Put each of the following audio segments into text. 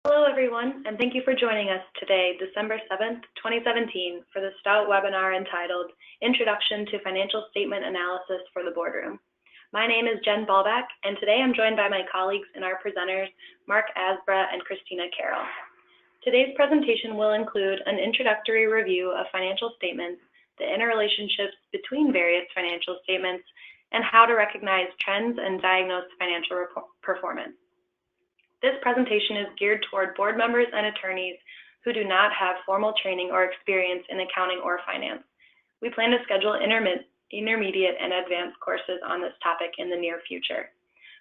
Hello, everyone, and thank you for joining us today, December 7th, 2017, for the Stout webinar entitled Introduction to Financial Statement Analysis for the Boardroom. My name is Jen Ballback, and today I'm joined by my colleagues and our presenters, Mark Asbra and Christina Carroll. Today's presentation will include an introductory review of financial statements, the interrelationships between various financial statements, and how to recognize trends and diagnose financial performance. This presentation is geared toward board members and attorneys who do not have formal training or experience in accounting or finance. We plan to schedule intermediate and advanced courses on this topic in the near future.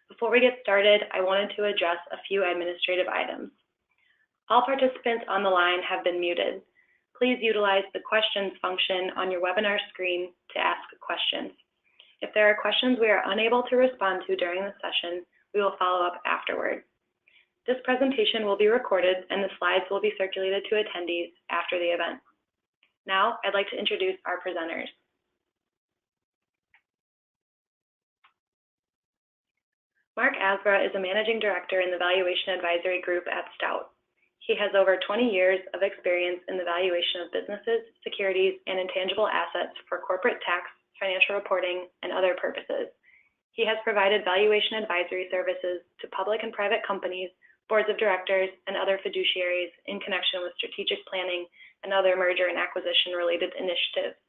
Before we get started, I wanted to address a few administrative items. All participants on the line have been muted. Please utilize the questions function on your webinar screen to ask questions. If there are questions we are unable to respond to during the session, we will follow up afterward. This presentation will be recorded and the slides will be circulated to attendees after the event. Now, I'd like to introduce our presenters. Mark Asbra is a managing director in the Valuation Advisory Group at Stout. He has over 20 years of experience in the valuation of businesses, securities, and intangible assets for corporate tax, financial reporting, and other purposes. He has provided valuation advisory services to public and private companies, boards of directors, and other fiduciaries in connection with strategic planning and other merger and acquisition related initiatives.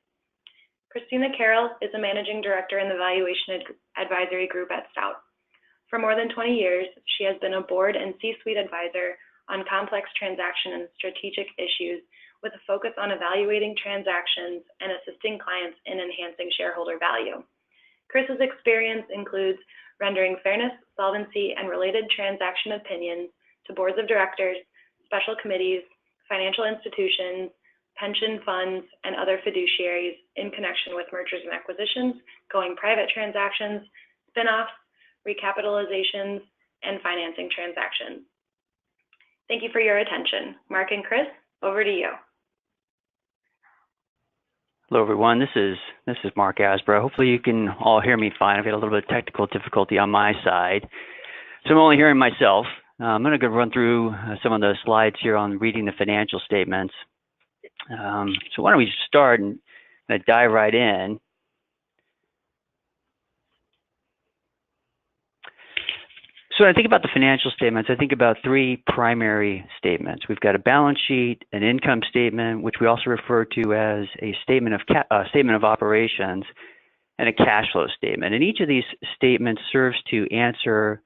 Christina Carroll is a managing director in the Valuation Advisory Group at Stout. For more than 20 years, she has been a board and C-suite advisor on complex transaction and strategic issues with a focus on evaluating transactions and assisting clients in enhancing shareholder value. Chris's experience includes rendering fairness, solvency, and related transaction opinions to boards of directors, special committees, financial institutions, pension funds, and other fiduciaries in connection with mergers and acquisitions, going private transactions, spin-offs, recapitalizations, and financing transactions. Thank you for your attention. Mark and Chris, over to you. Hello, everyone. This is Mark Asbra. Hopefully you can all hear me fine. I've got a little bit of technical difficulty on my side. So I'm only hearing myself. I'm going to run through some of the slides here on reading the financial statements. So why don't we start and dive right in. So when I think about the financial statements, I think about three primary statements. We've got a balance sheet, an income statement, which we also refer to as a statement of operations, and a cash flow statement. And each of these statements serves to answer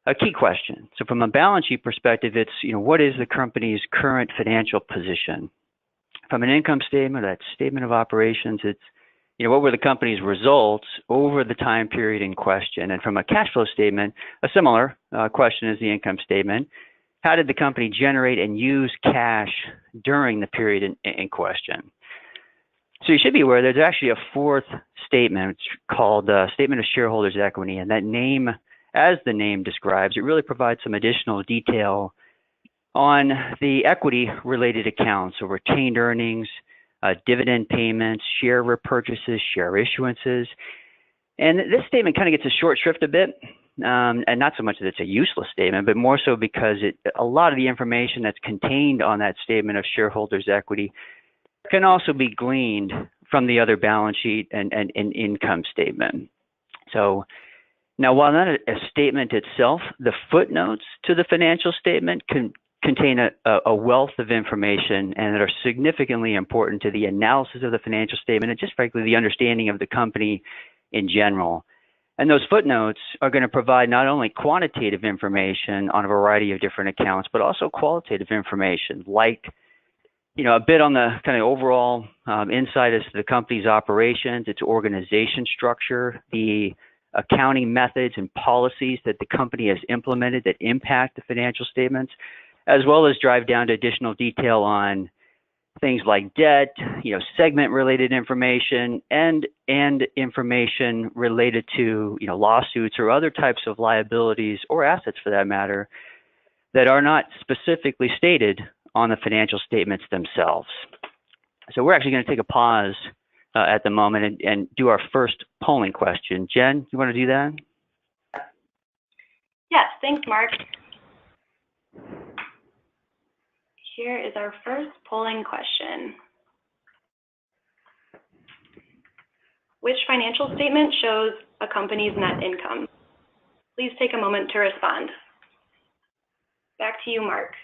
a key question. So from a balance sheet perspective, it's, what is the company's current financial position? From an income statement, that statement of operations, it's, what were the company's results over the time period in question? And from a cash flow statement, a similar question is the income statement. How did the company generate and use cash during the period in question? So you should be aware there's actually a fourth statement. It's called Statement of Shareholders' Equity. And that name, as the name describes, it really provides some additional detail on the equity-related accounts, so retained earnings, dividend payments, share repurchases, share issuances. And this statement kind of gets a short shrift a bit, and not so much that it's a useless statement, but more so because a lot of the information that's contained on that statement of shareholders' equity can also be gleaned from the other balance sheet and income statement. So now, while not a statement itself, the footnotes to the financial statement contain a wealth of information and that are significantly important to the analysis of the financial statement and just frankly the understanding of the company in general. And those footnotes are going to provide not only quantitative information on a variety of different accounts, but also qualitative information like, a bit on the kind of overall insight as to the company's operations, its organization structure, the accounting methods and policies that the company has implemented that impact the financial statements, as well as drive down to additional detail on things like debt, segment-related information, and information related to, lawsuits or other types of liabilities or assets, for that matter, that are not specifically stated on the financial statements themselves. So we're actually going to take a pause at the moment and do our first polling question. Jen, you want to do that? Yes, thanks, Mark. Here is our first polling question. Which financial statement shows a company's net income? Please take a moment to respond. Back to you, Mark.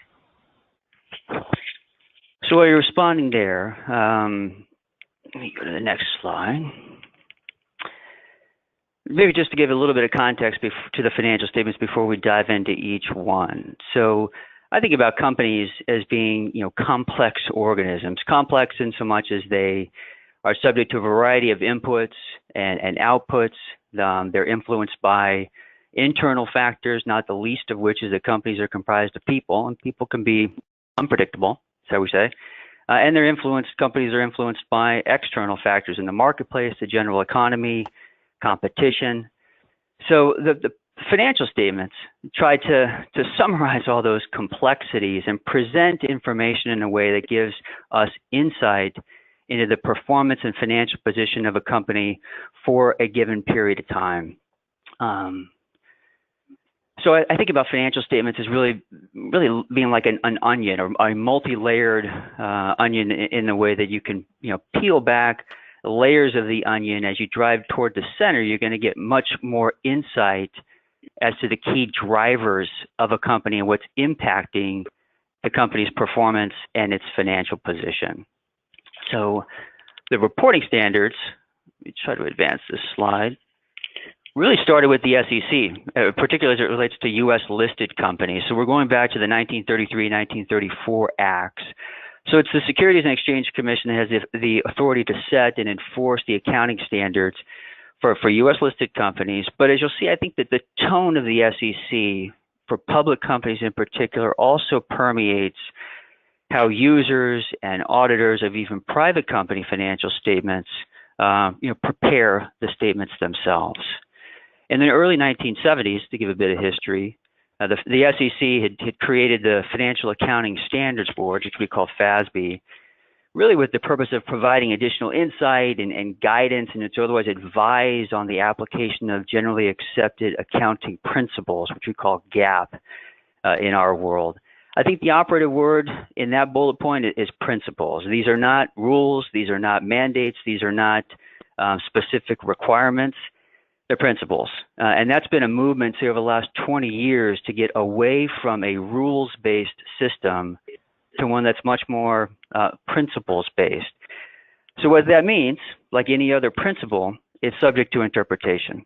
So while you're responding there, let me go to the next slide. Maybe just to give a little bit of context to the financial statements before we dive into each one. So I think about companies as being, complex organisms, complex in so much as they are subject to a variety of inputs and outputs. They're influenced by internal factors, not the least of which is that companies are comprised of people, and people can be unpredictable, so we say. And companies are influenced by external factors in the marketplace, the general economy, competition. So the financial statements try to summarize all those complexities and present information in a way that gives us insight into the performance and financial position of a company for a given period of time. So I think about financial statements as really being like an onion, or a multi-layered onion, in the way that you can peel back layers of the onion. As you drive toward the center, you're going to get much more insight as to the key drivers of a company and what's impacting the company's performance and its financial position. So the reporting standards, let me try to advance this slide, really started with the SEC, particularly as it relates to U.S. listed companies. So we're going back to the 1933, 1934 acts. So it's the Securities and Exchange Commission that has the authority to set and enforce the accounting standards for U.S. listed companies. But as you'll see, I think that the tone of the SEC for public companies in particular also permeates how users and auditors of even private company financial statements prepare the statements themselves. In the early 1970s, to give a bit of history, the SEC had created the Financial Accounting Standards Board, which we call FASB, really with the purpose of providing additional insight and guidance, and to otherwise advise on the application of generally accepted accounting principles, which we call GAAP in our world. I think the operative word in that bullet point is principles. These are not rules. These are not mandates. These are not specific requirements. They're principles. And that's been a movement, say, over the last 20 years to get away from a rules-based system to one that's much more principles-based. So what that means, like any other principle, it's subject to interpretation.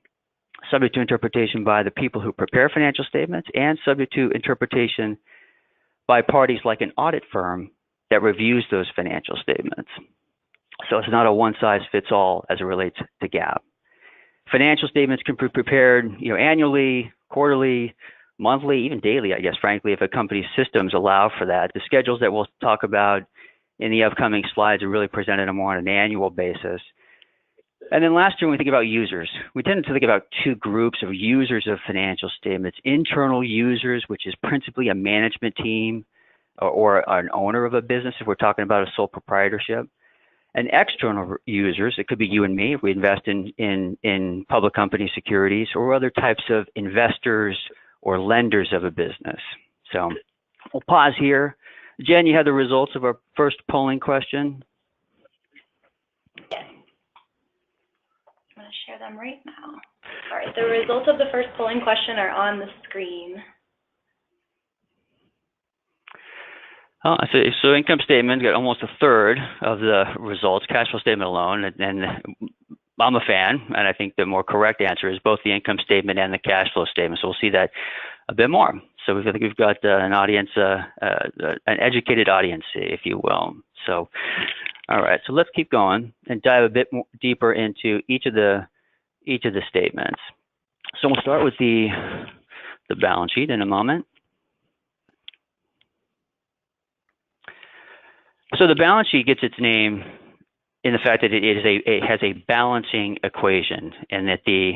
Subject to interpretation by the people who prepare financial statements, and subject to interpretation by parties like an audit firm that reviews those financial statements. So it's not a one-size-fits-all as it relates to GAAP. Financial statements can be prepared, annually, quarterly, monthly, even daily, I guess, frankly, if a company's systems allow for that. The schedules that we'll talk about in the upcoming slides are really presented more on an annual basis. And then last year, when we think about users, we tend to think about two groups of users of financial statements: internal users, which is principally a management team or an owner of a business, if we're talking about a sole proprietorship; and external users, it could be you and me if we invest in public company securities, or other types of investors or lenders of a business. So we'll pause here. Jen, you have the results of our first polling question? Yes. I'm going to share them right now. All right, the results of the first polling question are on the screen. So income statement got almost a third of the results, cash flow statement alone, and I'm a fan, and I think the more correct answer is both the income statement and the cash flow statement. So we'll see that a bit more. So I think we've got an audience, an educated audience, if you will. So, all right, so let's keep going and dive a bit more deeper into each of the statements. So we'll start with the balance sheet in a moment. So the balance sheet gets its name in the fact that it has a balancing equation, and that the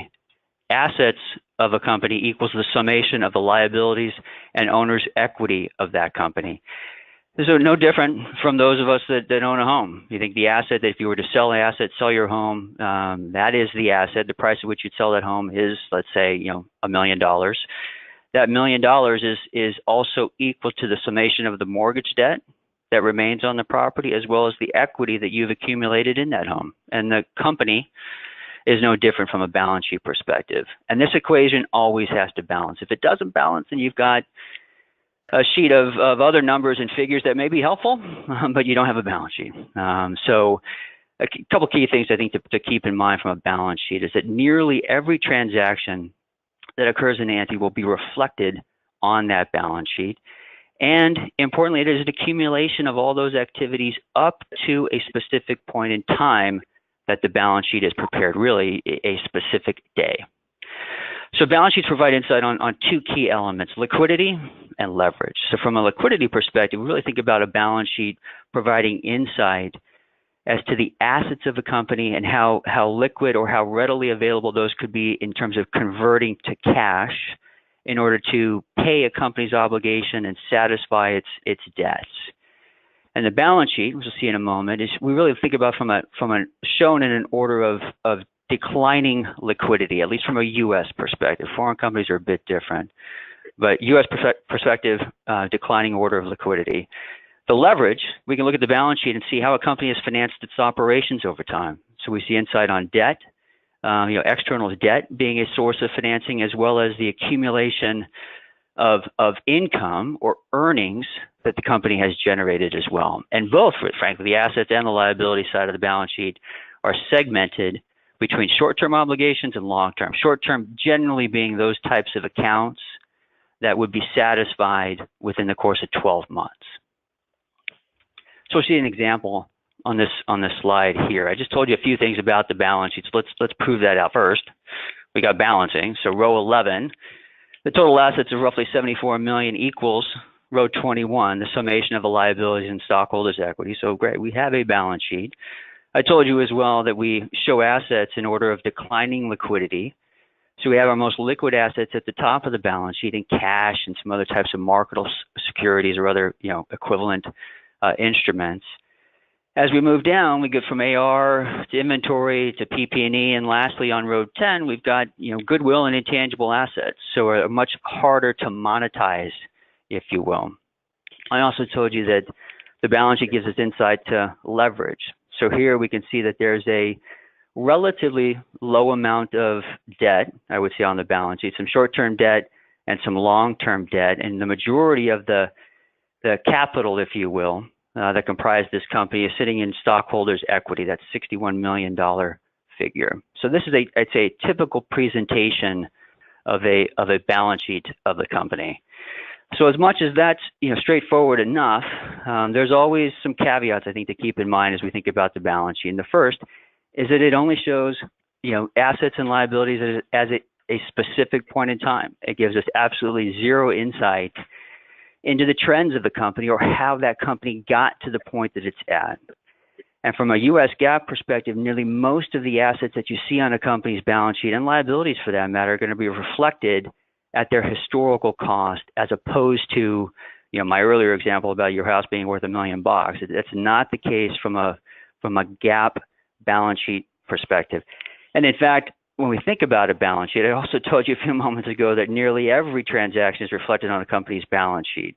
assets of a company equals the summation of the liabilities and owner's equity of that company. So no different from those of us that own a home. You think the asset, that if you were to sell an asset, sell your home, that is the asset. The price at which you'd sell that home is, let's say, $1 million. That $1 million is also equal to the summation of the mortgage debt that remains on the property, as well as the equity that you've accumulated in that home. And the company is no different from a balance sheet perspective. And this equation always has to balance. If it doesn't balance, then you've got a sheet of other numbers and figures that may be helpful, but you don't have a balance sheet. So a couple key things I think to keep in mind from a balance sheet is that nearly every transaction that occurs in ANTI will be reflected on that balance sheet. And importantly, it is an accumulation of all those activities up to a specific point in time that the balance sheet is prepared, really a specific day. So balance sheets provide insight on two key elements, liquidity and leverage. So from a liquidity perspective, we really think about a balance sheet providing insight as to the assets of a company and how liquid or how readily available those could be in terms of converting to cash in order to pay a company's obligation and satisfy its debts. And the balance sheet, which we'll see in a moment, is we really think about from a shown in an order of declining liquidity, at least from a U.S. perspective. Foreign companies are a bit different, but U.S. perspective, declining order of liquidity. The leverage, we can look at the balance sheet and see how a company has financed its operations over time. So we see insight on debt, external debt being a source of financing, as well as the accumulation of income or earnings that the company has generated as well. And both, frankly, the assets and the liability side of the balance sheet are segmented between short-term obligations and long-term. Short-term generally being those types of accounts that would be satisfied within the course of 12 months. So we'll see an example on this slide here. I just told you a few things about the balance sheets. Let's prove that out first. We got balancing. So row 11, the total assets of roughly $74 million equals row 21, the summation of the liabilities and stockholders' equity. So great, we have a balance sheet. I told you as well that we show assets in order of declining liquidity. So we have our most liquid assets at the top of the balance sheet in cash and some other types of marketable securities or other equivalent instruments. As we move down, we go from AR to inventory to PP&E, and lastly on row 10, we've got goodwill and intangible assets, so are much harder to monetize, if you will. I also told you that the balance sheet gives us insight to leverage. So here we can see that there's a relatively low amount of debt, I would say, on the balance sheet, some short-term debt and some long-term debt, and the majority of the capital, if you will, that comprise this company is sitting in stockholders' equity. That's $61 million figure. So this is I'd say, a typical presentation of a balance sheet of the company. So as much as that's straightforward enough, there's always some caveats I think to keep in mind as we think about the balance sheet. And the first is that it only shows assets and liabilities as a specific point in time. It gives us absolutely zero insight into the trends of the company or how that company got to the point that it's at. And from a U.S. GAAP perspective, nearly most of the assets that you see on a company's balance sheet, and liabilities for that matter, are going to be reflected at their historical cost, as opposed to my earlier example about your house being worth $1 million. That's not the case from a GAAP balance sheet perspective. And in fact, when we think about a balance sheet, I also told you a few moments ago that nearly every transaction is reflected on a company's balance sheet.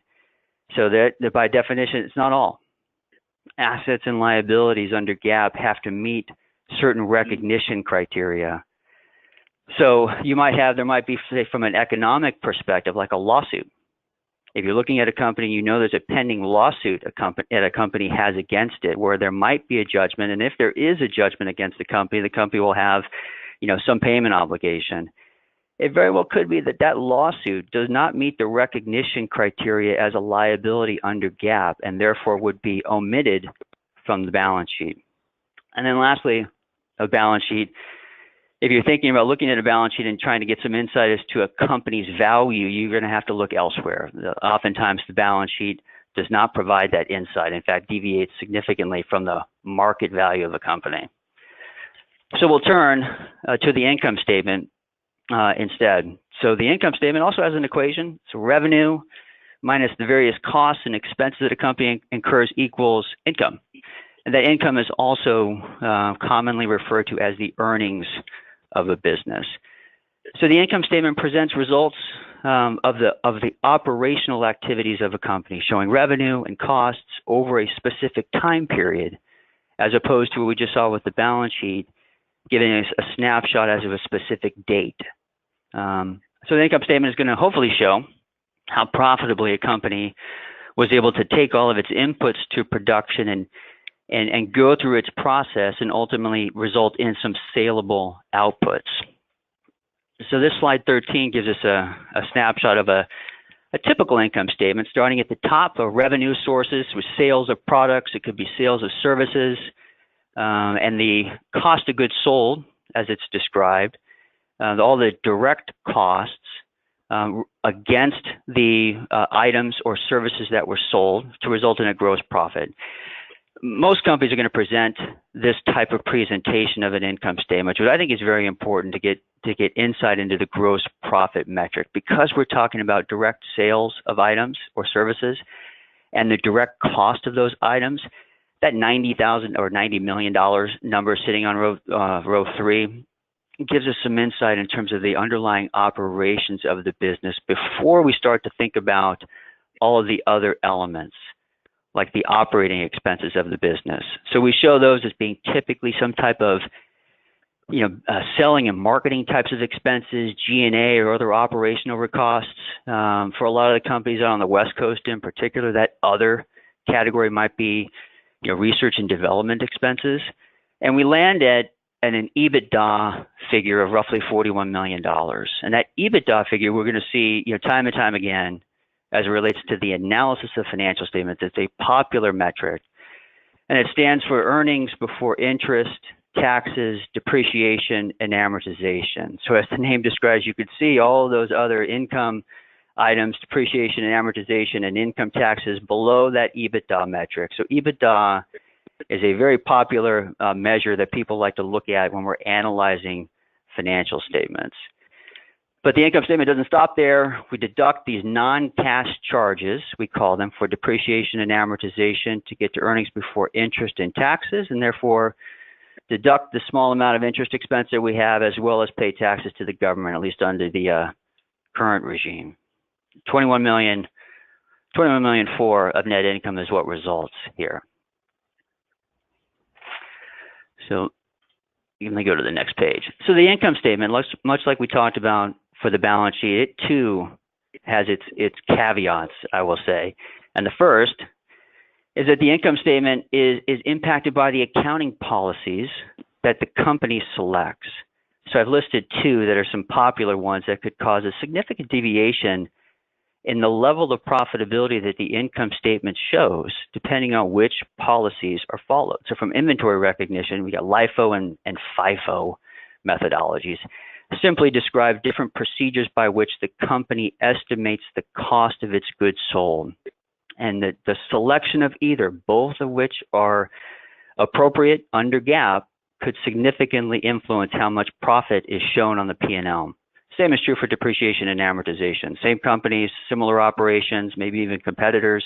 So that by definition, it's not all. Assets and liabilities under GAAP have to meet certain recognition criteria. So there might be, say, from an economic perspective, like a lawsuit. If you're looking at a company, there's a pending lawsuit a company has against it, where there might be a judgment. And if there is a judgment against the company will have some payment obligation. It very well could be that lawsuit does not meet the recognition criteria as a liability under GAAP, and therefore would be omitted from the balance sheet. And then lastly, a balance sheet. If you're thinking about looking at a balance sheet and trying to get some insight as to a company's value, you're going to have to look elsewhere. Oftentimes, the balance sheet does not provide that insight. In fact, deviates significantly from the market value of a company. So we'll turn to the income statement instead. So the income statement also has an equation. So revenue minus the various costs and expenses that a company incurs equals income. And that income is also commonly referred to as the earnings of a business. So the income statement presents results of the operational activities of a company, showing revenue and costs over a specific time period, as opposed to what we just saw with the balance sheet, giving us a snapshot as of a specific date. So the income statement is going to hopefully show how profitably a company was able to take all of its inputs to production and go through its process and ultimately result in some saleable outputs. So this slide 13 gives us a snapshot of a typical income statement, starting at the top of revenue sources with sales of products. It could be sales of services, and the cost of goods sold, as it's described, all the direct costs against the items or services that were sold to result in a gross profit. Most companies are going to present this type of presentation of an income statement, which I think is very important to get insight into the gross profit metric, because we're talking about direct sales of items or services and the direct cost of those items. That $90,000 or $90 million number sitting on row 3 gives us some insight in terms of the underlying operations of the business before we start to think about all of the other elements, like the operating expenses of the business. So we show those as being typically some type of, selling and marketing types of expenses, G&A or other operational costs. For a lot of the companies on the West Coast in particular, that other category might be, research and development expenses. And we land at an EBITDA figure of roughly $41 million. And that EBITDA figure we're going to see, time and time again, as it relates to the analysis of financial statements. It's a popular metric, and it stands for earnings before interest, taxes, depreciation, and amortization. So as the name describes, you could see all of those other income items, depreciation and amortization, and income taxes below that EBITDA metric. So EBITDA is a very popular measure that people like to look at when we're analyzing financial statements. But the income statement doesn't stop there. We deduct these non-cash charges, we call them, for depreciation and amortization to get to earnings before interest and taxes, and therefore deduct the small amount of interest expense that we have, as well as pay taxes to the government, at least under the current regime. 21 million of net income is what results here. So let me go to the next page. So the income statement, much like we talked about for the balance sheet, it too has its caveats, I will say. And the first is that the income statement is impacted by the accounting policies that the company selects. So I've listed two that are some popular ones that could cause a significant deviation in the level of profitability that the income statement shows, depending on which policies are followed. So from inventory recognition, we got LIFO and FIFO methodologies. Simply describe different procedures by which the company estimates the cost of its goods sold. And the selection of either, both of which are appropriate under GAAP, could significantly influence how much profit is shown on the P&L. Same is true for depreciation and amortization. Same companies, similar operations, maybe even competitors.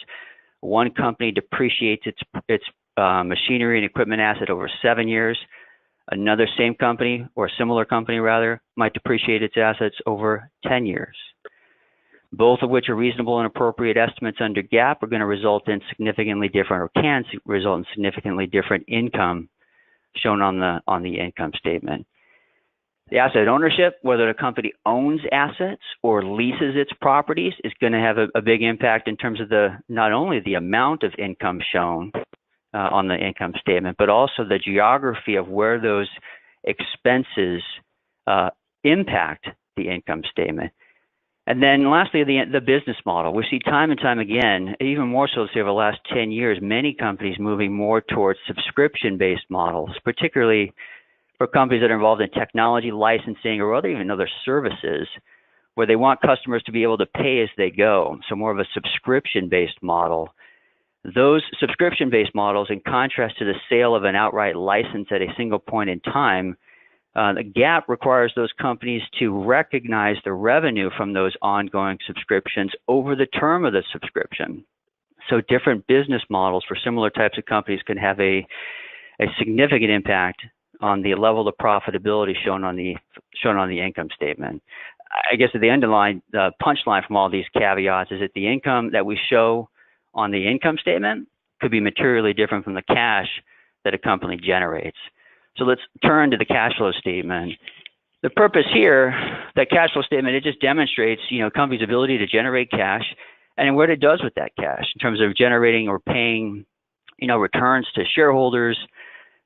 One company depreciates its machinery and equipment asset over 7 years. Another same company, or similar company rather, might depreciate its assets over 10 years. Both of which are reasonable and appropriate estimates under GAAP are going to result in significantly different, or can result in significantly different income shown on the income statement. The asset ownership, whether the company owns assets or leases its properties, is going to have a big impact in terms of not only the amount of income shown on the income statement, but also the geography of where those expenses impact the income statement. And then lastly, the business model. We see time and time again, even more so over the last 10 years, many companies moving more towards subscription-based models, particularly for companies that are involved in technology, licensing, or even other services, where they want customers to be able to pay as they go. So more of a subscription-based model. Those subscription-based models, in contrast to the sale of an outright license at a single point in time, the GAAP requires those companies to recognize the revenue from those ongoing subscriptions over the term of the subscription. So different business models for similar types of companies can have a significant impact on the level of profitability shown on the income statement. I guess the punchline from all these caveats is that the income that we show on the income statement could be materially different from the cash that a company generates. So let's turn to the cash flow statement. The purpose here, that cash flow statement, it just demonstrates, a company's ability to generate cash and what it does with that cash in terms of generating or paying, returns to shareholders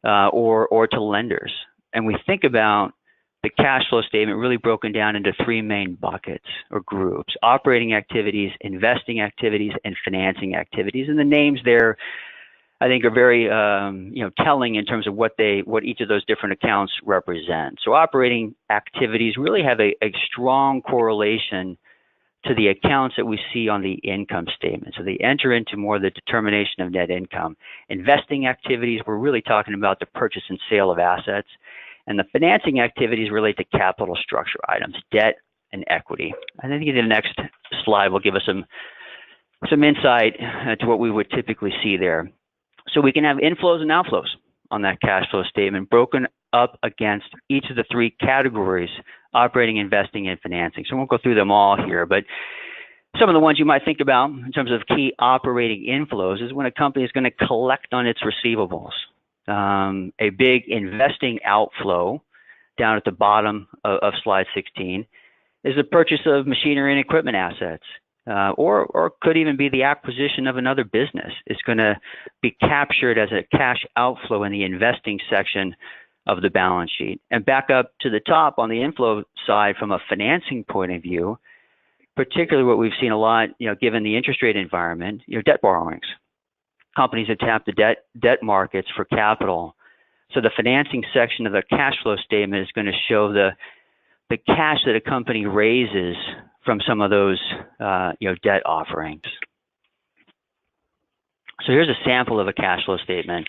or to lenders. And we think about the cash flow statement really broken down into three main buckets or groups: operating activities, investing activities, and financing activities. And the names there, I think, are very telling in terms of what each of those different accounts represent. So operating activities really have a strong correlation to the accounts that we see on the income statement. So they enter into more the determination of net income. Investing activities, we're really talking about the purchase and sale of assets. And the financing activities relate to capital structure items, debt and equity. And I think the next slide will give us some insight to what we would typically see there. So we can have inflows and outflows on that cash flow statement broken up against each of the three categories: operating, investing, and financing. So we won't go through them all here, but some of the ones you might think about in terms of key operating inflows is when a company is going to collect on its receivables. A big investing outflow down at the bottom of slide 16 is the purchase of machinery and equipment assets, or could even be the acquisition of another business. It's going to be captured as a cash outflow in the investing section of the balance sheet. And back up to the top on the inflow side from a financing point of view, particularly what we've seen a lot, given the interest rate environment, debt borrowings. Companies that tap the debt markets for capital. So the financing section of the cash flow statement is going to show the cash that a company raises from some of those debt offerings. So here's a sample of a cash flow statement.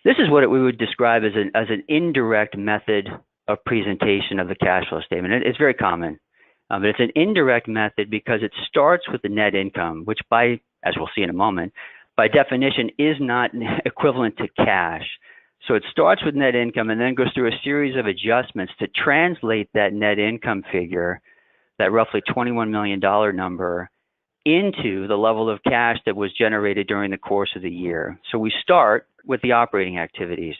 This is what we would describe as an indirect method of presentation of the cash flow statement. It's very common, but it's an indirect method because it starts with the net income, which as we'll see in a moment, by definition is not equivalent to cash. So it starts with net income and then goes through a series of adjustments to translate that net income figure, that roughly $21 million number, into the level of cash that was generated during the course of the year. So we start with the operating activities.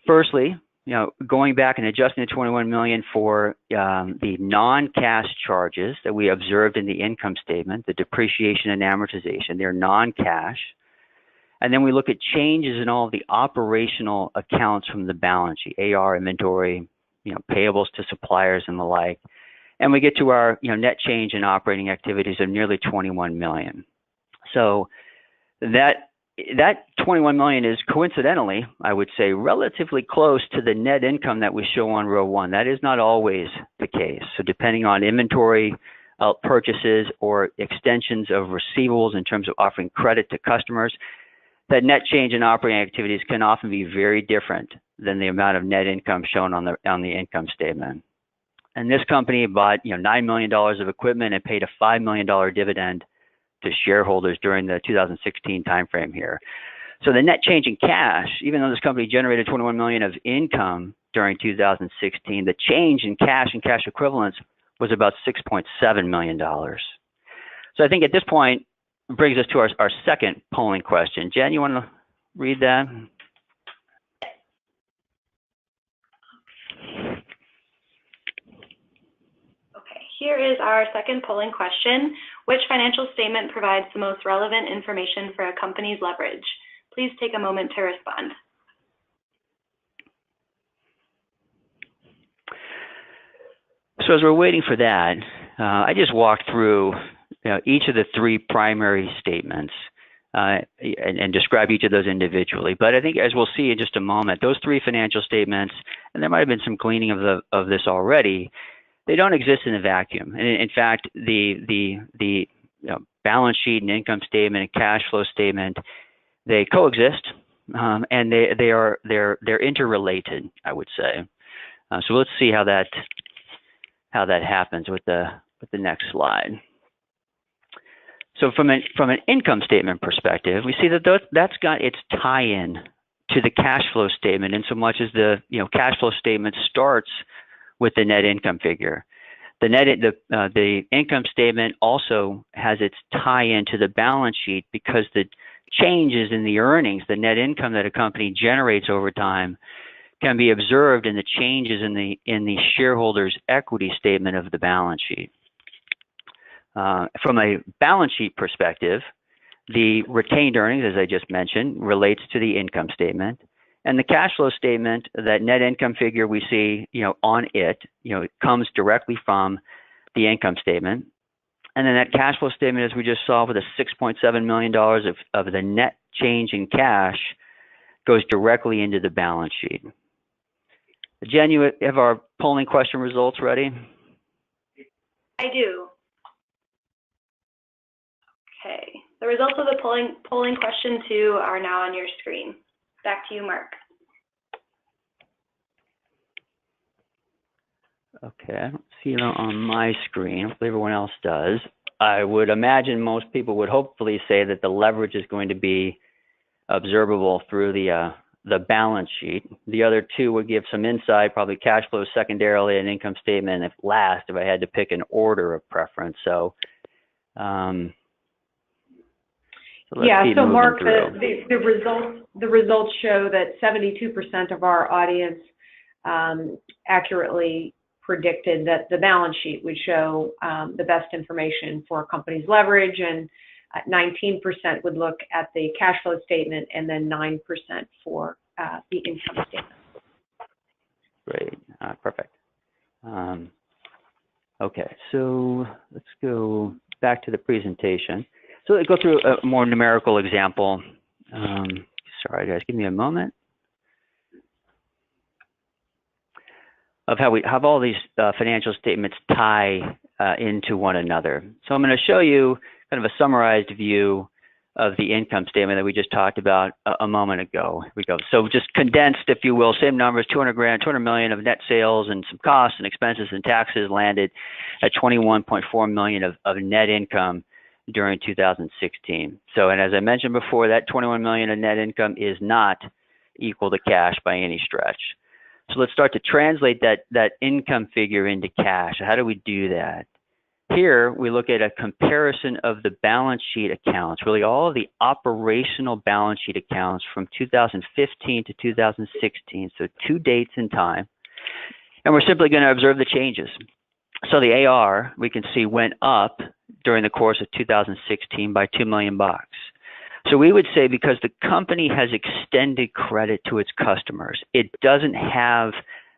Firstly, going back and adjusting the $21 million for the non-cash charges that we observed in the income statement, the depreciation and amortization, they're non-cash. And then we look at changes in all of the operational accounts from the balance sheet, AR, inventory, payables to suppliers and the like. And we get to our net change in operating activities of nearly $21 million. So that $21 million is coincidentally, I would say, relatively close to the net income that we show on row 1. That is not always the case. So depending on inventory purchases or extensions of receivables in terms of offering credit to customers, that net change in operating activities can often be very different than the amount of net income shown on the income statement. And this company bought $9 million of equipment and paid a $5 million dividend to shareholders during the 2016 timeframe here. So the net change in cash, even though this company generated $21 million of income during 2016, the change in cash and cash equivalents was about $6.7 million. So I think at this point brings us to our second polling question. Jen, you want to read that? Here is our second polling question. Which financial statement provides the most relevant information for a company's leverage? Please take a moment to respond. So as we're waiting for that, I just walked through each of the three primary statements and describe each of those individually. But I think, as we'll see in just a moment, those three financial statements, and there might have been some cleaning of this already, they don't exist in a vacuum. And in fact, the balance sheet and income statement and cash flow statement, they coexist, and they're interrelated, I would say. So let's see how that happens with the next slide. So from an income statement perspective, we see that that's got its tie-in to the cash flow statement, in so much as the cash flow statement starts with the net income figure. The income statement also has its tie-in to the balance sheet, because the changes in the earnings, the net income that a company generates over time, can be observed in the changes in the shareholders' equity statement of the balance sheet. From a balance sheet perspective, the retained earnings, as I just mentioned, relates to the income statement, and the cash flow statement, that net income figure we see, on it, it comes directly from the income statement. And then that cash flow statement, as we just saw, with the $6.7 million of the net change in cash, goes directly into the balance sheet. Jen, you have our polling question results ready? I do. Okay. The results of the polling question 2 are now on your screen. Back to you, Mark. Okay, I don't see it on my screen. Hopefully everyone else does. I would imagine most people would hopefully say that the leverage is going to be observable through the balance sheet. The other two would give some insight, probably cash flow secondarily, and income statement if I had to pick an order of preference. So, so Mark, the results show that 72% of our audience accurately predicted that the balance sheet would show the best information for a company's leverage, and 19% would look at the cash flow statement, and then 9% for the income statement. Great, perfect. Okay, so let's go back to the presentation. So let's go through a more numerical example. Sorry guys, give me a moment. Of how all these financial statements tie into one another. So I'm going to show you kind of a summarized view of the income statement that we just talked about a moment ago. Here we go. So just condensed, if you will, same numbers, 200 million of net sales, and some costs and expenses and taxes landed at 21.4 million of net income during 2016. So, and as I mentioned before, that 21 million of net income is not equal to cash by any stretch. So let's start to translate that income figure into cash. How do we do that? Here, we look at a comparison of the balance sheet accounts, really all of the operational balance sheet accounts from 2015 to 2016, so 2 dates in time. And we're simply going to observe the changes. So the AR, we can see, went up during the course of 2016 by $2 million. So we would say, because the company has extended credit to its customers, it doesn't have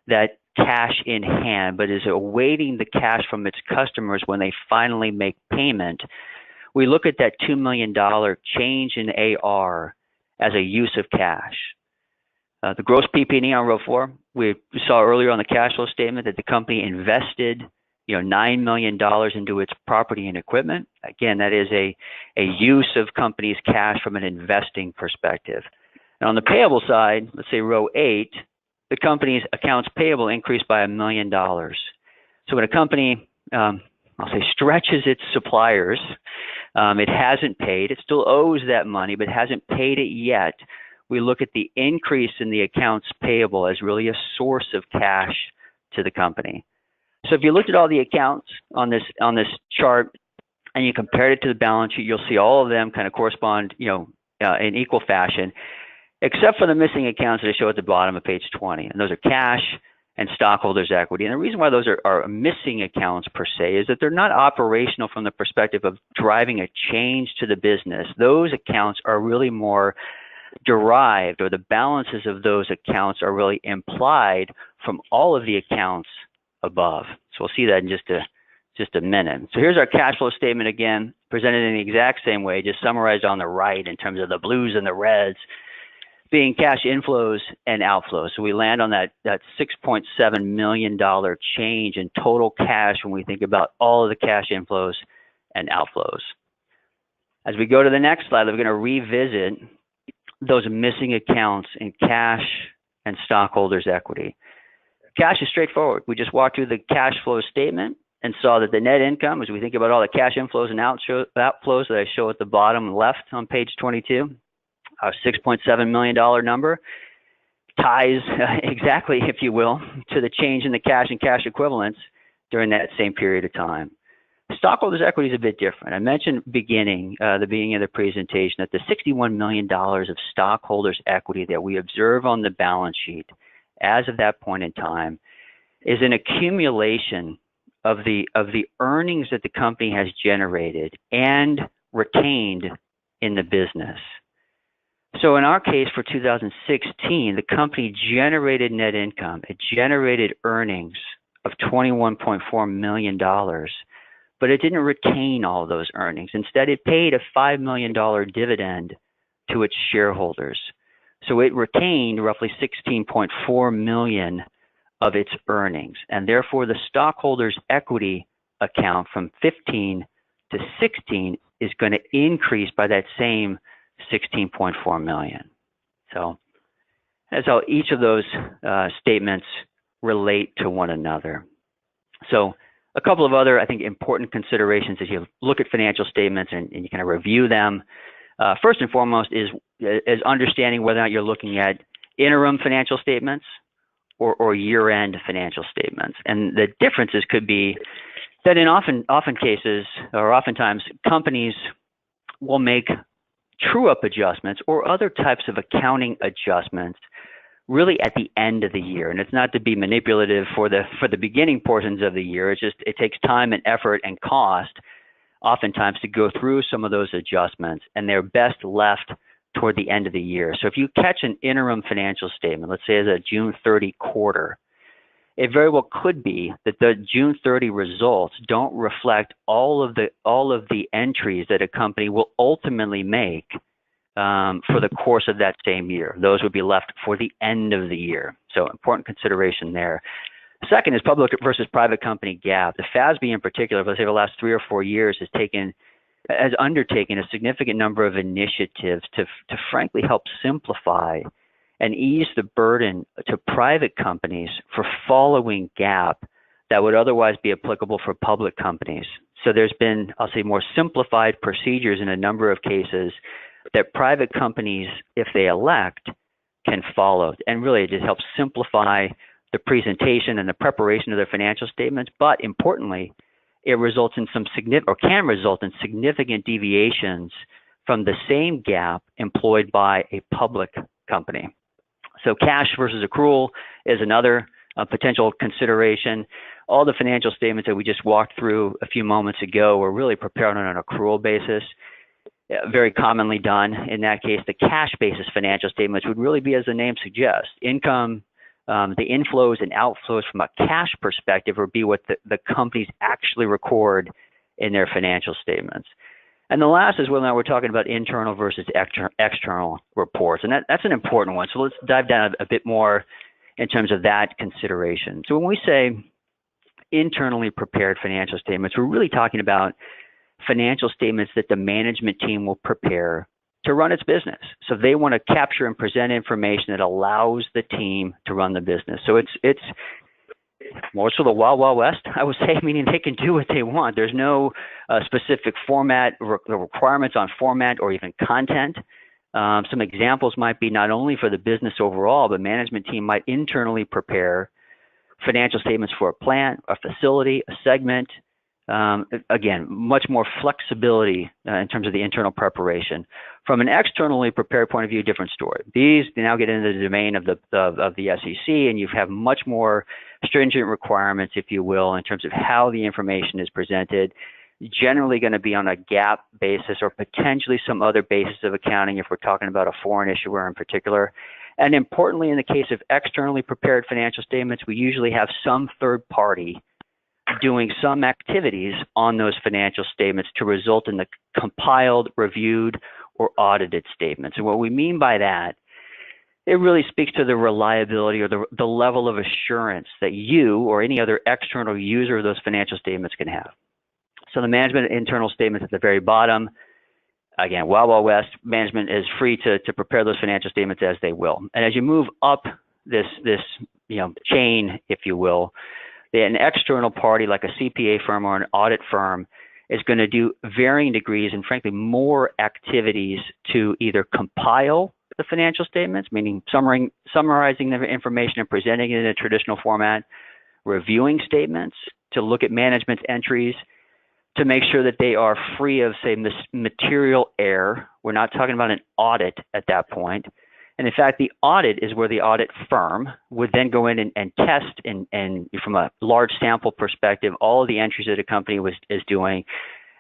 that cash in hand, but is awaiting the cash from its customers when they finally make payment. We look at that $2 million change in AR as a use of cash. The gross PP&E on row 4, we saw earlier on the cash flow statement that the company invested $9 million into its property and equipment. Again, that is a use of company's cash from an investing perspective. And on the payable side, let's say row 8, the company's accounts payable increased by $1 million. So when a company, I'll say, stretches its suppliers, it hasn't paid, it still owes that money, but hasn't paid it yet, we look at the increase in the accounts payable as really a source of cash to the company. So if you looked at all the accounts on this chart and you compared it to the balance sheet, you'll see all of them kind of correspond, in equal fashion, except for the missing accounts that I show at the bottom of page 20. And those are cash and stockholders' equity. And the reason why those are missing accounts per se is that they're not operational from the perspective of driving a change to the business. Those accounts are really more derived, or the balances of those accounts are really implied from all of the accounts above. So we'll see that in just a minute. So here's our cash flow statement again, presented in the exact same way, just summarized on the right in terms of the blues and the reds being cash inflows and outflows. So we land on that $6.7 million change in total cash when we think about all of the cash inflows and outflows. As we go to the next slide, we're going to revisit those missing accounts in cash and stockholders' equity. Cash is straightforward. We just walked through the cash flow statement and saw that the net income, as we think about all the cash inflows and outflows that I show at the bottom left on page 22, Our $6.7 million number ties exactly, if you will, to the change in the cash and cash equivalents during that same period of time. Stockholders' equity is a bit different. I mentioned the beginning of the presentation that the $61 million of stockholders' equity that we observe on the balance sheet as of that point in time is an accumulation of the earnings that the company has generated and retained in the business. So in our case for 2016, the company generated net income. It generated earnings of $21.4 million, but it didn't retain all those earnings. Instead, it paid a $5 million dividend to its shareholders. So it retained roughly $16.4 million of its earnings, and therefore the stockholders' equity account from 15 to 16 is going to increase by that same $16.4 million. So that's how each of those statements relate to one another. So a couple of other, I think, important considerations as you look at financial statements and you kind of review them. First and foremost is understanding whether or not you're looking at interim financial statements or year-end financial statements. And the differences could be that in often cases, or oftentimes, companies will make true-up adjustments or other types of accounting adjustments really at the end of the year. And it's not to be manipulative for the beginning portions of the year. It's just it takes time and effort and cost oftentimes to go through some of those adjustments, and they're best left toward the end of the year. So if you catch an interim financial statement, let's say as a June 30 quarter, it very well could be that the June 30 results don't reflect all of the entries that a company will ultimately make for the course of that same year. Those would be left for the end of the year. So important consideration there. Second is public versus private company GAAP. The FASB in particular, let's say the last 3 or 4 years, has undertaken a significant number of initiatives to frankly help simplify and ease the burden to private companies for following GAAP that would otherwise be applicable for public companies. So there's been, I'll say, more simplified procedures in a number of cases that private companies, if they elect, can follow. And really it just helps simplify the presentation and the preparation of their financial statements, but importantly, it results in can result in significant deviations from the same GAAP employed by a public company. So cash versus accrual is another potential consideration. All the financial statements that we just walked through a few moments ago were really prepared on an accrual basis. Very commonly done. In that case, the cash basis financial statements would really be, as the name suggests, income, the inflows and outflows from a cash perspective would be what the companies actually record in their financial statements. And the last is whether or not we're talking about internal versus external reports. And that's an important one. So let's dive down a bit more in terms of that consideration. So when we say internally prepared financial statements, we're really talking about financial statements that the management team will prepare to run its business. So they want to capture and present information that allows the team to run the business. So it's more so the wild, wild west, I would say, meaning they can do what they want. There's no specific format, requirements on format or even content. Some examples might be not only for the business overall, but management team might internally prepare financial statements for a plant, a facility, a segment. Again, much more flexibility in terms of the internal preparation. From an externally prepared point of view, different story. These now get into the domain of the SEC, and you have much more stringent requirements, if you will, in terms of how the information is presented. Generally going to be on a GAAP basis or potentially some other basis of accounting if we're talking about a foreign issuer in particular. And importantly, in the case of externally prepared financial statements, we usually have some third party doing some activities on those financial statements to result in the compiled, reviewed, or audited statements. And what we mean by that, it really speaks to the reliability or the level of assurance that you or any other external user of those financial statements can have. So the management internal statements at the very bottom, again, Wild Wild West, management is free to prepare those financial statements as they will. And as you move up this chain, if you will, an external party like a CPA firm or an audit firm is going to do varying degrees and frankly more activities to either compile the financial statements, meaning summarizing the information and presenting it in a traditional format, reviewing statements, to look at management's entries, to make sure that they are free of, say, material error. We're not talking about an audit at that point. And in fact, the audit is where the audit firm would then go in and test and from a large sample perspective, all of the entries that a company is doing.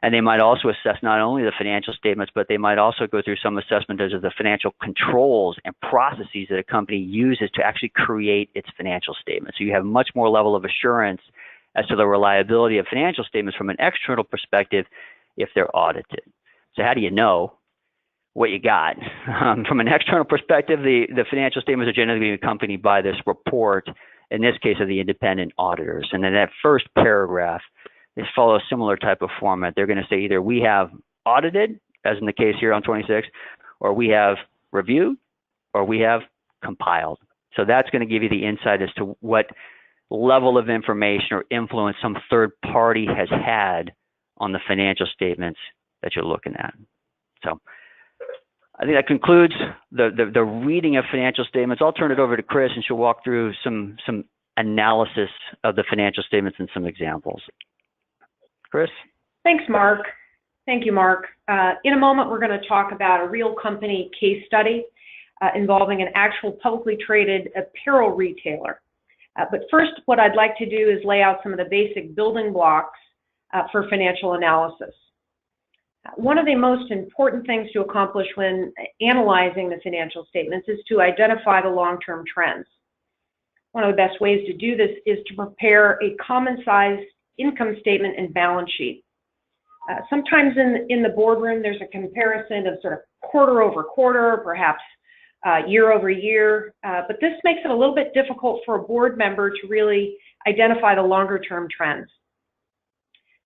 And they might also assess not only the financial statements, but they might also go through some assessment of the financial controls and processes that a company uses to actually create its financial statements. So you have much more level of assurance as to the reliability of financial statements from an external perspective if they're audited. So how do you know what you got? From an external perspective, the financial statements are generally being accompanied by this report, in this case of the independent auditors. And then that first paragraph, they follow a similar type of format. They're going to say either we have audited, as in the case here on 26, or we have reviewed, or we have compiled. So that's going to give you the insight as to what level of information or influence some third party has had on the financial statements that you're looking at. So I think that concludes the reading of financial statements. I'll turn it over to Chris, and she'll walk through some analysis of the financial statements and some examples. Chris? Thanks, Mark. Thank you, Mark. In a moment, we're going to talk about a real company case study involving an actual publicly traded apparel retailer. But first, what I'd like to do is lay out some of the basic building blocks for financial analysis. One of the most important things to accomplish when analyzing the financial statements is to identify the long-term trends. One of the best ways to do this is to prepare a common-size income statement and balance sheet. Sometimes in the boardroom, there's a comparison of sort of quarter over quarter, perhaps year over year, but this makes it a little bit difficult for a board member to really identify the longer-term trends.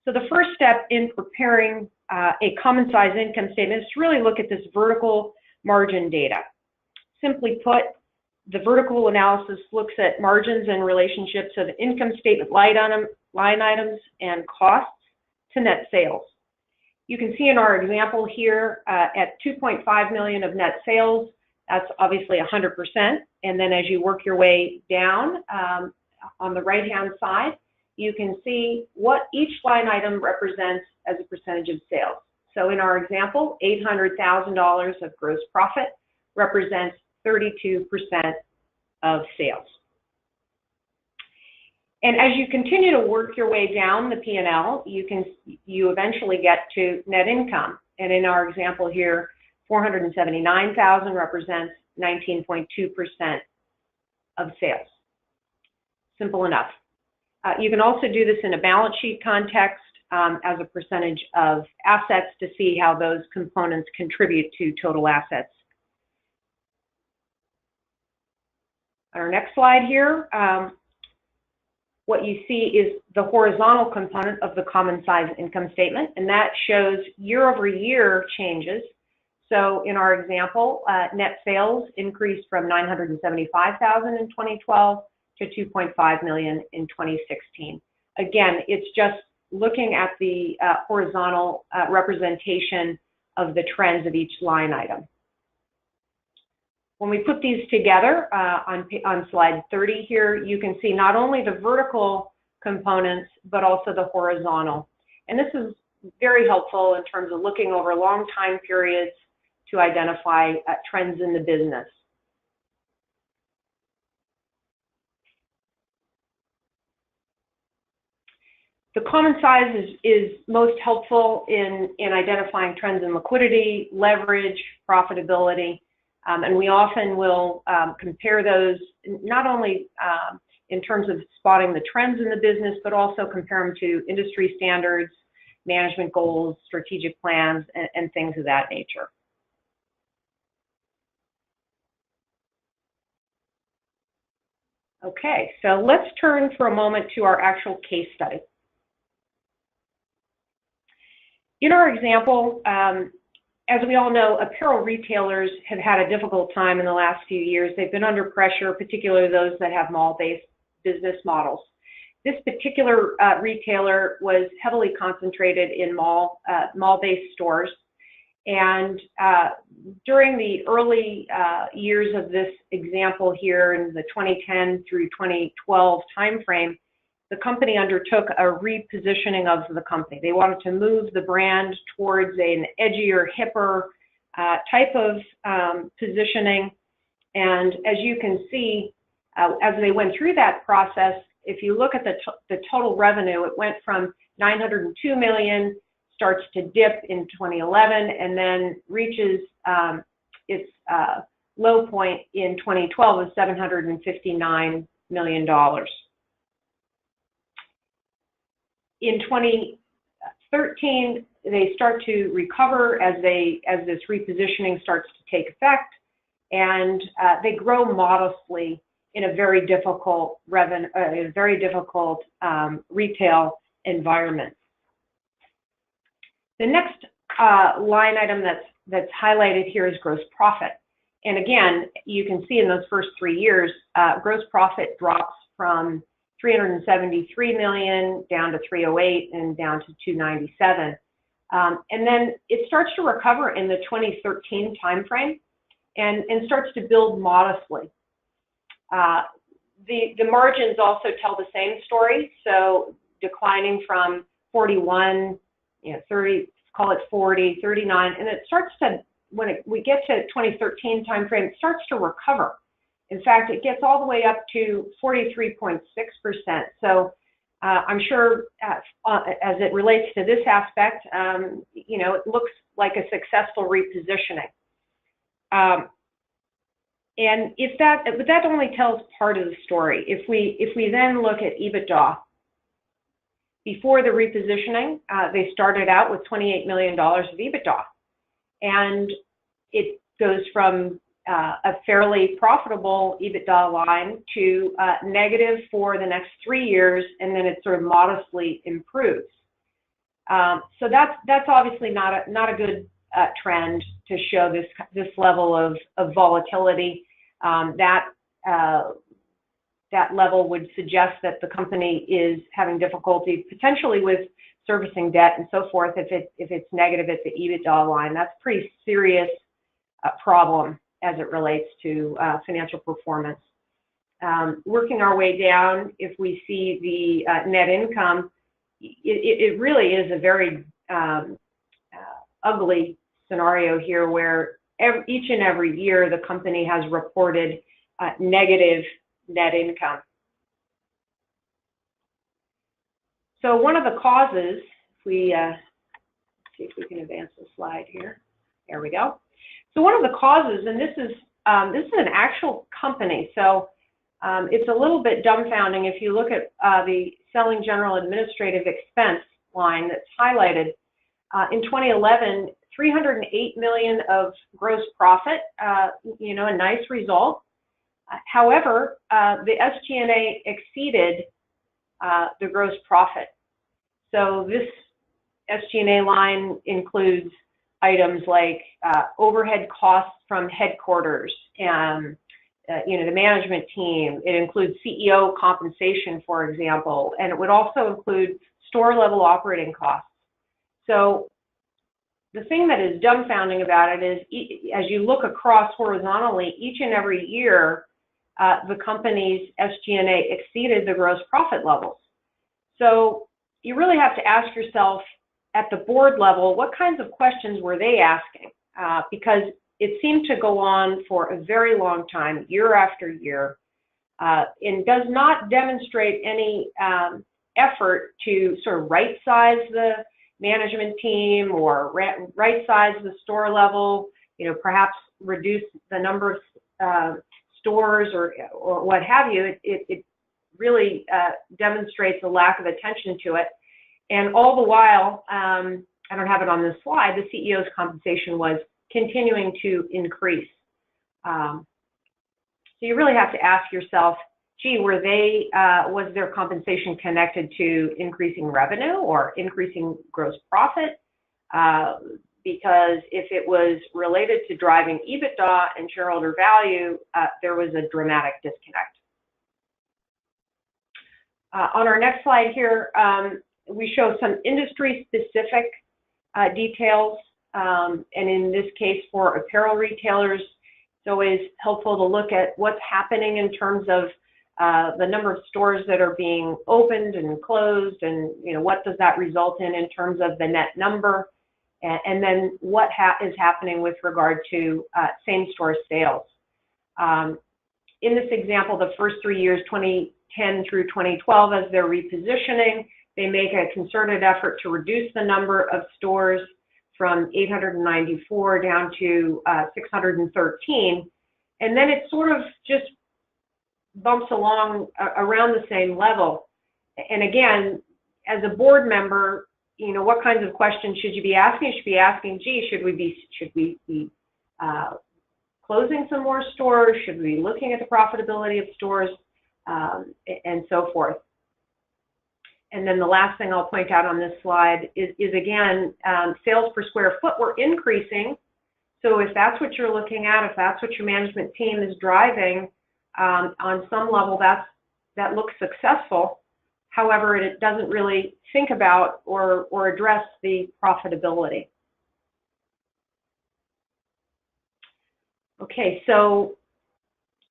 So the first step in preparing a common-size income statement is to really look at this vertical margin data. Simply put, the vertical analysis looks at margins and relationships of income statement line items and costs to net sales. You can see in our example here at $2.5 million of net sales, that's obviously 100%. And then as you work your way down on the right-hand side, you can see what each line item represents as a percentage of sales. So in our example, $800,000 of gross profit represents 32% of sales. And as you continue to work your way down the P&L, you eventually get to net income. And in our example here, $479,000 represents 19.2% of sales. Simple enough. You can also do this in a balance sheet context as a percentage of assets to see how those components contribute to total assets. On our next slide here, what you see is the horizontal component of the common size income statement, and that shows year-over-year changes. So in our example, net sales increased from $975,000 in 2012 to $2.5 million in 2016. Again, it's just looking at the horizontal representation of the trends of each line item. When we put these together on slide 30 here, you can see not only the vertical components, but also the horizontal. And this is very helpful in terms of looking over long time periods to identify trends in the business. The common size is most helpful in identifying trends in liquidity, leverage, profitability, and we often will compare those not only in terms of spotting the trends in the business, but also compare them to industry standards, management goals, strategic plans, and things of that nature. Okay, so let's turn for a moment to our actual case study. In our example, as we all know, apparel retailers have had a difficult time in the last few years. They've been under pressure, particularly those that have mall-based business models. This particular retailer was heavily concentrated in mall-based stores. And during the early years of this example here in the 2010 through 2012 timeframe, the company undertook a repositioning of the company. They wanted to move the brand towards an edgier, hipper type of positioning. And as you can see, as they went through that process, if you look at the total revenue, it went from 902 million, starts to dip in 2011, and then reaches its low point in 2012 of $759 million. In 2013, they start to recover as this repositioning starts to take effect, and they grow modestly in a very difficult retail environment. The next line item that's highlighted here is gross profit. And again, you can see in those first 3 years, gross profit drops from 373 million down to 308 and down to 297. And then it starts to recover in the 2013 timeframe and starts to build modestly. The margins also tell the same story, so declining from 41, 30, call it 40, 39, and it starts to, when we get to 2013 timeframe, it starts to recover. In fact, it gets all the way up to 43.6%. So I'm sure as it relates to this aspect, it looks like a successful repositioning. And but that only tells part of the story. If we then look at EBITDA, before the repositioning, they started out with $28 million of EBITDA, and it goes from a fairly profitable EBITDA line to negative for the next 3 years, and then it sort of modestly improves. So that's obviously not a good trend to show this level of volatility. That level would suggest that the company is having difficulty potentially with servicing debt and so forth. If it's negative at the EBITDA line, that's a pretty serious problem as it relates to financial performance. Working our way down, if we see the net income, it really is a very ugly scenario here where each and every year the company has reported negative net income. So one of the causes, if we see if we can advance the slide here. There we go. So one of the causes, and this is an actual company, so it's a little bit dumbfounding if you look at the selling general administrative expense line that's highlighted. In 2011, 308 million of gross profit, a nice result. However, the SG&A exceeded the gross profit. So this SG&A line includes items like overhead costs from headquarters and the management team. It includes CEO compensation, for example, and it would also include store level operating costs. So the thing that is dumbfounding about it is, as you look across horizontally, each and every year, the company's SG&A exceeded the gross profit levels. So you really have to ask yourself at the board level, what kinds of questions were they asking? Because it seemed to go on for a very long time, year after year, and does not demonstrate any effort to sort of right-size the management team or right-size the store level, perhaps reduce the number of stores or what have you. It really demonstrates a lack of attention to it. And all the while, I don't have it on this slide, the CEO's compensation was continuing to increase. So you really have to ask yourself, gee, was their compensation connected to increasing revenue or increasing gross profit? Because if it was related to driving EBITDA and shareholder value, there was a dramatic disconnect. On our next slide here, we show some industry-specific details, and in this case for apparel retailers, it's always helpful to look at what's happening in terms of the number of stores that are being opened and closed, and what does that result in terms of the net number, and then what is happening with regard to same-store sales. In this example, the first 3 years, 2010 through 2012, as they're repositioning, they make a concerted effort to reduce the number of stores from 894 down to 613, and then it sort of just bumps along around the same level. And again, as a board member, what kinds of questions should you be asking? You should be asking, gee, should we be closing some more stores? Should we be looking at the profitability of stores, and so forth? And then the last thing I'll point out on this slide is again, sales per square foot were increasing. So if that's what you're looking at, if that's what your management team is driving, on some level that looks successful. However, it doesn't really think about or address the profitability. Okay, so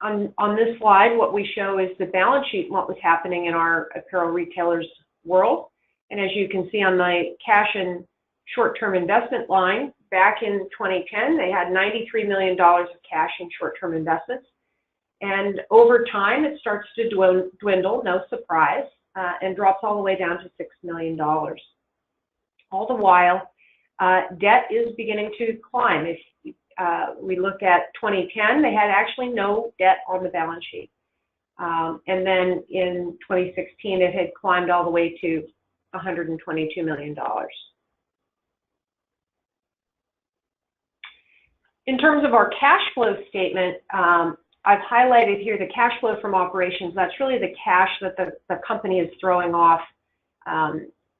on this slide, what we show is the balance sheet and what was happening in our apparel retailers world. And as you can see on the cash and short-term investment line, back in 2010, they had $93 million of cash in short-term investments. And over time, it starts to dwindle, no surprise, and drops all the way down to $6 million. All the while, debt is beginning to climb. If we look at 2010, they had actually no debt on the balance sheet. And then in 2016, it had climbed all the way to $122 million. In terms of our cash flow statement, I've highlighted here the cash flow from operations. That's really the cash that the company is throwing off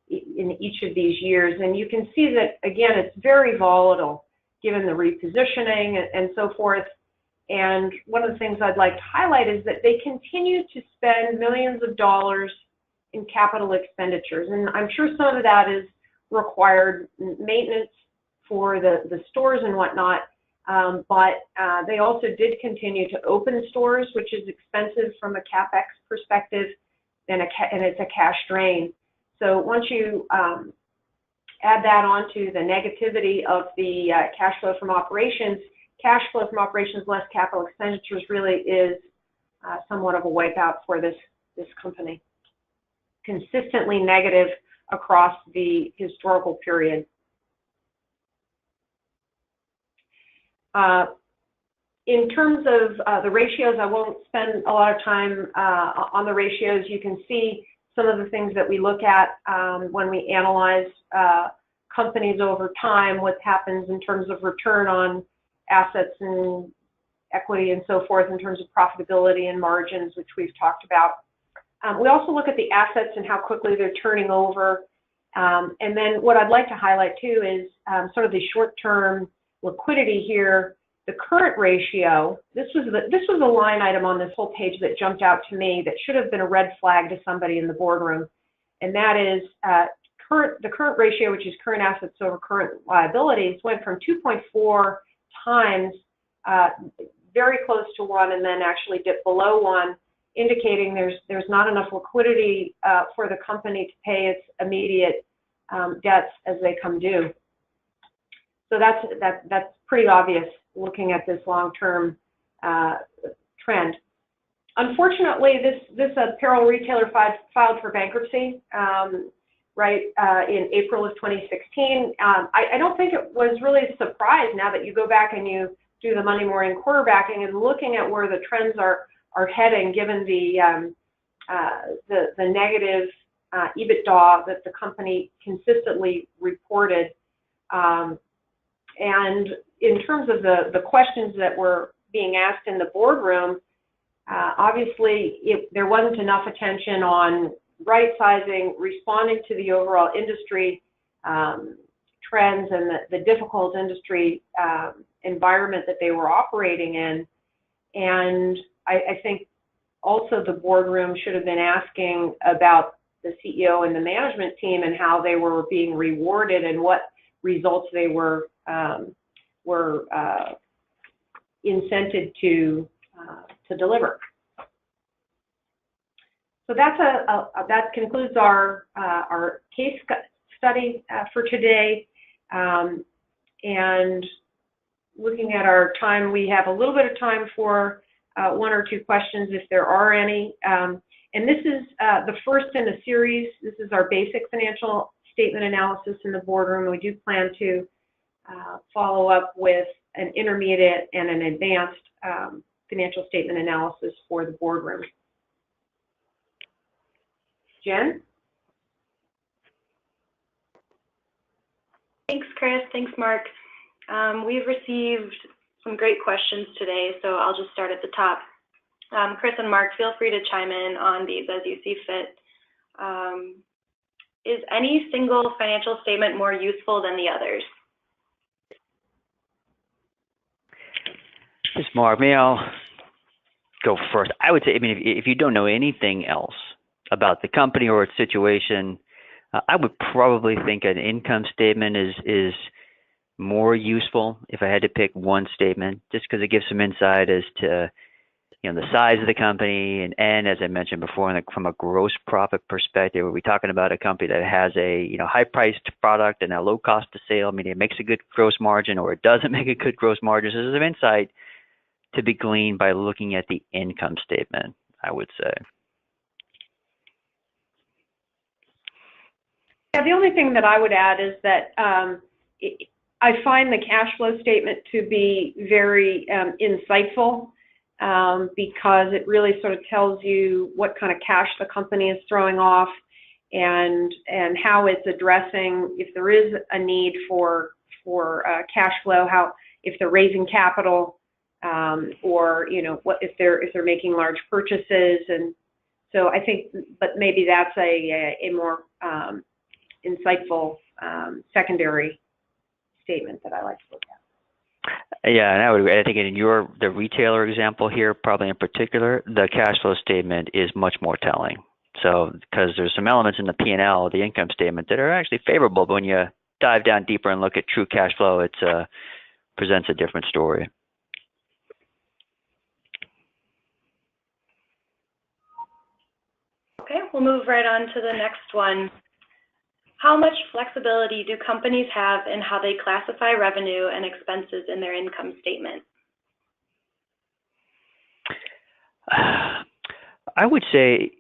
in each of these years. And you can see that, again, it's very volatile given the repositioning and so forth. And one of the things I'd like to highlight is that they continue to spend millions of dollars in capital expenditures. And I'm sure some of that is required maintenance for the stores and whatnot. But they also did continue to open stores, which is expensive from a CapEx perspective, and it's a cash drain. So once you add that onto the negativity of the cash flow from operations less capital expenditures really is somewhat of a wipeout for this company. Consistently negative across the historical period. In terms of the ratios, I won't spend a lot of time on the ratios. You can see some of the things that we look at when we analyze companies over time, what happens in terms of return on assets and equity and so forth in terms of profitability and margins, which we've talked about. We also look at the assets and how quickly they're turning over. And then what I'd like to highlight too is sort of the short-term liquidity here. The current ratio, this was a line item on this whole page that jumped out to me that should have been a red flag to somebody in the boardroom, and that is the current ratio, which is current assets over current liabilities, went from 2.4 times, very close to 1, and then actually dipped below 1, indicating there's not enough liquidity for the company to pay its immediate debts as they come due. So that's pretty obvious looking at this long-term trend. Unfortunately, this apparel retailer filed for bankruptcy in April of 2016. I don't think it was really a surprise now that you go back and you do the money morning quarterbacking and looking at where the trends are heading, given the negative EBITDA that the company consistently reported. And in terms of the questions that were being asked in the boardroom, obviously there wasn't enough attention on right-sizing, responding to the overall industry trends and the difficult industry environment that they were operating in. And I think Also, the boardroom should have been asking about the CEO and the management team and how they were being rewarded and what results they were incented to deliver. So that concludes our case study for today. And looking at our time, we have a little bit of time for one or two questions if there are any. And this is the first in a series. This is our basic financial statement analysis in the boardroom. We do plan to follow up with an intermediate and an advanced financial statement analysis for the boardroom. Jen? Thanks, Chris. Thanks, Mark. We've received some great questions today, so I'll just start at the top. Chris and Mark, feel free to chime in on these as you see fit. Is any single financial statement more useful than the others? This is Mark. Maybe I'll go first. I would say, if you don't know anything else about the company or its situation, I would probably think an income statement is more useful if I had to pick one statement, just because it gives some insight as to the size of the company, and as I mentioned before, from a gross profit perspective, are we talking about a company that has a high-priced product and a low cost of sale? It makes a good gross margin, or it doesn't make a good gross margin. So there's some insight to be gleaned by looking at the income statement, I would say. Yeah, the only thing that I would add is that I find the cash flow statement to be very insightful because it really sort of tells you what kind of cash the company is throwing off and how it's addressing, if there is a need for cash flow, if they're raising capital, or what if they're making large purchases. And so I think, but maybe that's a more insightful secondary statement that I like to look at. Yeah, and I think in the retailer example here, probably in particular, the cash flow statement is much more telling. So because there's some elements in the P&L, the income statement, that are actually favorable, but when you dive down deeper and look at true cash flow, it presents a different story. Okay, we'll move right on to the next one. How much flexibility do companies have in how they classify revenue and expenses in their income statement? I would say,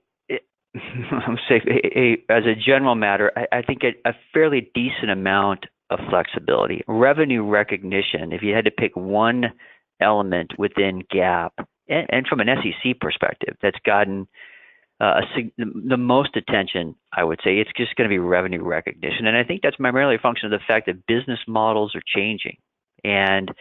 as a general matter, I think a fairly decent amount of flexibility. Revenue recognition, if you had to pick one element within GAAP, and from an SEC perspective, that's gotten the most attention, I would say, it's just going to be revenue recognition. And I think that's primarily a function of the fact that business models are changing. And,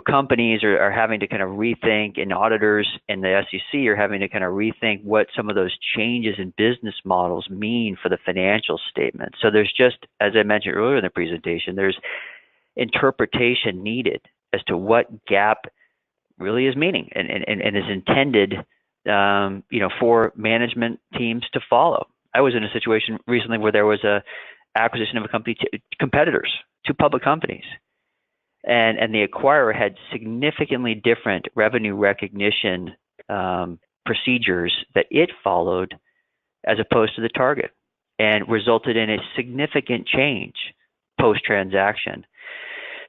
companies are having to kind of rethink, and auditors and the SEC are having to kind of rethink what some of those changes in business models mean for the financial statement. So there's just, as I mentioned earlier in the presentation, there's interpretation needed as to what GAAP really is meaning and is intended for management teams to follow. I was in a situation recently where there was a acquisition of a company, competitors, two public companies, and the acquirer had significantly different revenue recognition procedures that it followed as opposed to the target, and resulted in a significant change post-transaction.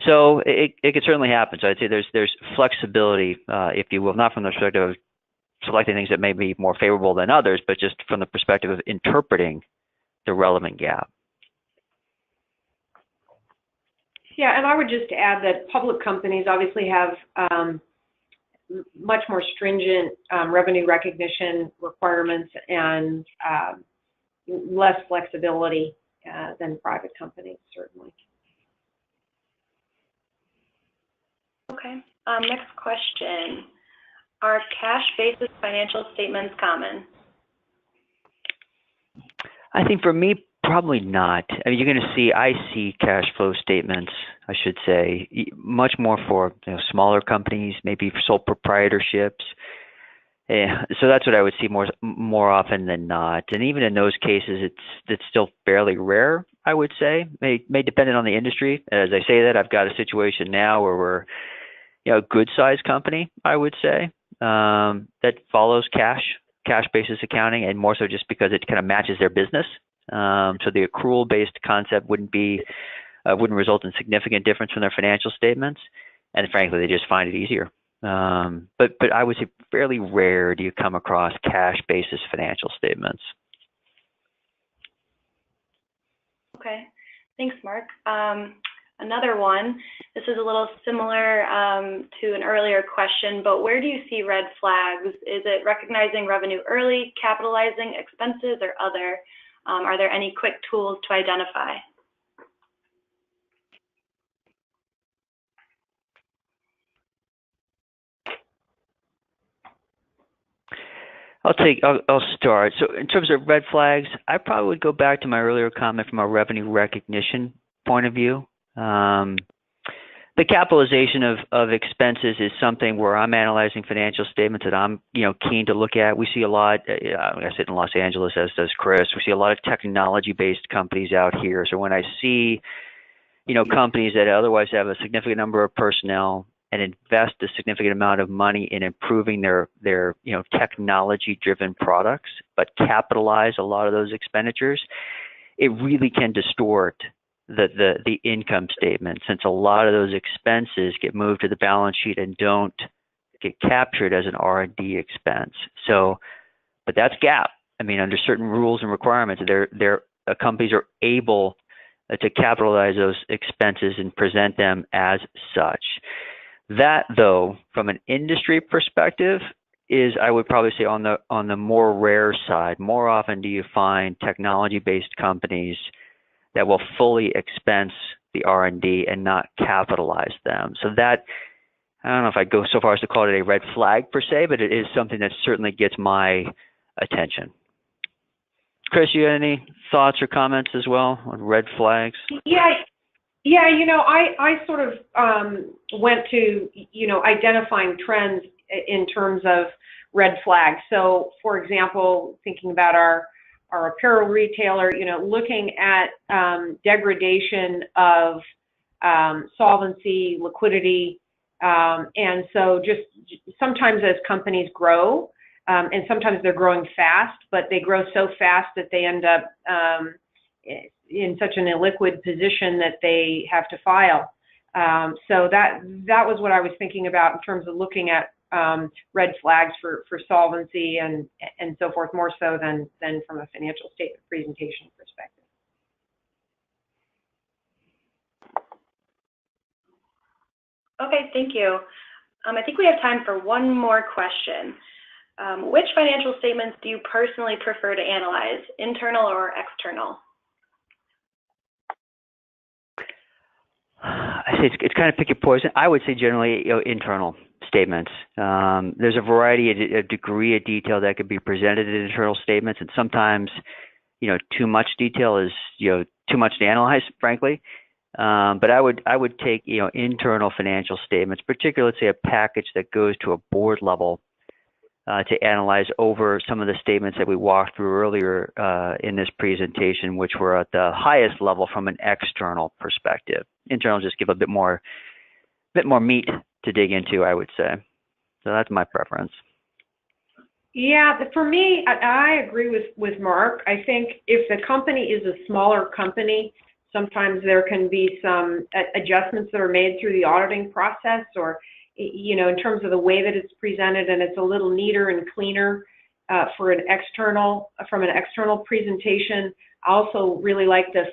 So it could certainly happen. So I'd say there's flexibility, if you will, not from the perspective of selecting things that may be more favorable than others, but just from the perspective of interpreting the relevant GAAP. Yeah, and I would just add that public companies obviously have much more stringent revenue recognition requirements and less flexibility than private companies, certainly. Okay, next question. Are cash basis financial statements common? I think for me, probably not. I mean, you're going to see, I see cash flow statements, I should say, much more for smaller companies, maybe sole proprietorships. Yeah, so that's what I would see more often than not. And even in those cases, it's still fairly rare, I would say. May depend on the industry. As I say that, I've got a situation now where we're a good sized company, I would say, that follows cash basis accounting, and more so just because it kind of matches their business. So the accrual based concept wouldn't result in significant difference from their financial statements, and frankly, they just find it easier. But I would say fairly rare do you come across cash basis financial statements. Okay, thanks, Mark. Another one, this is a little similar to an earlier question, but where do you see red flags? Is it recognizing revenue early, capitalizing expenses, or other? Are there any quick tools to identify? I'll start. So in terms of red flags, I probably would go back to my earlier comment from a revenue recognition point of view. The capitalization of expenses is something where I'm analyzing financial statements that I'm keen to look at. We see a lot. I sit in Los Angeles, as does Chris. We see a lot of technology-based companies out here. So when I see companies that otherwise have a significant number of personnel and invest a significant amount of money in improving their technology-driven products, but capitalize a lot of those expenditures, it really can distort the income statement, since a lot of those expenses get moved to the balance sheet and don't get captured as an R&D expense. So, but that's GAAP. I mean, under certain rules and requirements, companies are able to capitalize those expenses and present them as such. That, though, from an industry perspective, is, I would probably say, on the more rare side. More often do you find technology-based companies that will fully expense the R&D and not capitalize them. So that, I don't know if I'd go so far as to call it a red flag per se, but it is something that certainly gets my attention. Chris, you got any thoughts or comments as well on red flags? Yeah, I sort of went to, identifying trends in terms of red flags. So, for example, thinking about our apparel retailer, looking at degradation of solvency, liquidity, and so just sometimes as companies grow, and sometimes they're growing fast, but they grow so fast that they end up in such an illiquid position that they have to file. So that was what I was thinking about in terms of looking at red flags for solvency and so forth, more so than from a financial statement presentation perspective. Okay, thank you. I think we have time for one more question. Which financial statements do you personally prefer to analyze, internal or external? I say it's kind of pick your poison. I would say generally internal statements. There's a variety, a degree of detail that could be presented in internal statements, and sometimes too much detail is too much to analyze, frankly. But I would take internal financial statements, particularly let's say a package that goes to a board level, to analyze over some of the statements that we walked through earlier in this presentation, which were at the highest level from an external perspective. Internal just give a bit more meat to dig into, I would say. So that's my preference. Yeah, for me, I agree with Mark. I think if the company is a smaller company, sometimes there can be some adjustments that are made through the auditing process, or in terms of the way that it's presented, and it's a little neater and cleaner from an external presentation. I also really like the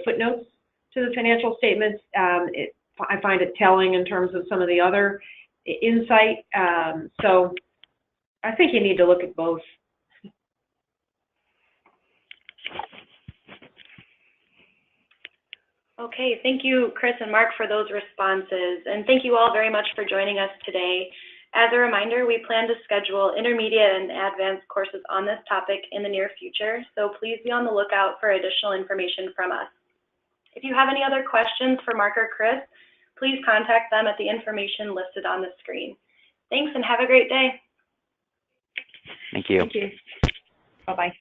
footnotes to the financial statements. I find it telling in terms of some of the other insight. So I think you need to look at both. Okay, thank you, Chris and Mark, for those responses. And thank you all very much for joining us today. As a reminder, we plan to schedule intermediate and advanced courses on this topic in the near future, so please be on the lookout for additional information from us. If you have any other questions for Mark or Chris, please contact them at the information listed on the screen. Thanks and have a great day. Thank you. Thank you. Bye-bye.